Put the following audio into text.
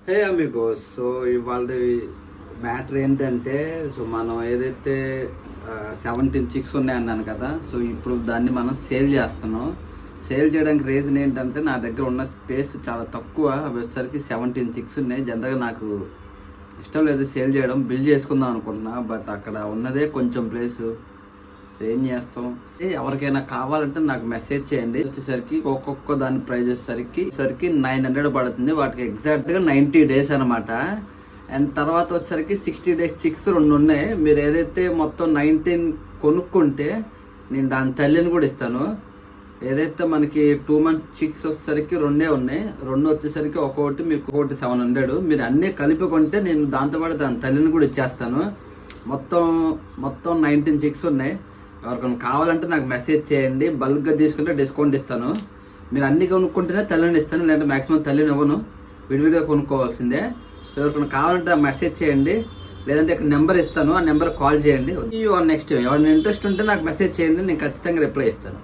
హే amigo, so ఇవాళ matter ఏంటంటే, so మనం ఏదైతే 17 చిక్స్ ఉన్నాయన్నాను కదా. సో ఇప్పుడు దాన్ని మనం సేల్ చేస్తున్నాం. సేల్ చేయడానికి రీజన్ ఏంటంటే, నా దగ్గర ఉన్న స్పేస్ చాలా తక్కువ. అవి వచ్చేసరికి 17 చిక్స్ ఉన్నాయి. జనరల్గా నాకు ఇష్టం లేదు సేల్ చేయడం, బిల్ చేసుకుందాం అనుకుంటున్నా. బట్ అక్కడ ఉన్నదే కొంచెం ప్లేసు. ఏం చేస్తాం, ఎవరికైనా కావాలంటే నాకు మెసేజ్ చేయండి. వచ్చేసరికి ఒక్కొక్క దాని ప్రైస్ వచ్చేసరికి 900 పడుతుంది. వాటికి ఎగ్జాక్ట్గా 90 days అనమాట. అండ్ తర్వాత వచ్చేసరికి 60 days చిక్స్ 2 ఉన్నాయి. మీరు ఏదైతే మొత్తం 19 కొనుక్కుంటే నేను దాని తల్లిని కూడా ఇస్తాను. ఏదైతే మనకి 2 months చిక్స్ వచ్చేసరికి 2 ఉన్నాయి. 2 వచ్చేసరికి ఒక్కొక్కటి మీకు ఒకటి 700. మీరు అన్నీ కలిపి కొంటే నేను దాంతోపాటు దాని తల్లిని కూడా ఇచ్చేస్తాను. మొత్తం 19 చిక్స్ ఉన్నాయి. ఎవరికైనా కావాలంటే నాకు మెసేజ్ చేయండి. బల్క్గా తీసుకుంటే డిస్కౌంట్ ఇస్తాను. మీరు అన్ని కొనుక్కుంటేనే తల్లిని ఇస్తాను, లేదంటే మాక్సిమం తల్లిని ఇవ్వను. విడివిడిగా కొనుక్కోవాల్సిందే. సో ఎవరికైనా కావాలంటే మెసేజ్ చేయండి, లేదంటే ఇక్కడ నెంబర్ ఇస్తాను, ఆ నెంబర్ కాల్ చేయండి. నెక్స్ట్ ఎవరైనా ఇంట్రెస్ట్ ఉంటే నాకు మెసేజ్ చేయండి, నేను ఖచ్చితంగా రిప్లై ఇస్తాను.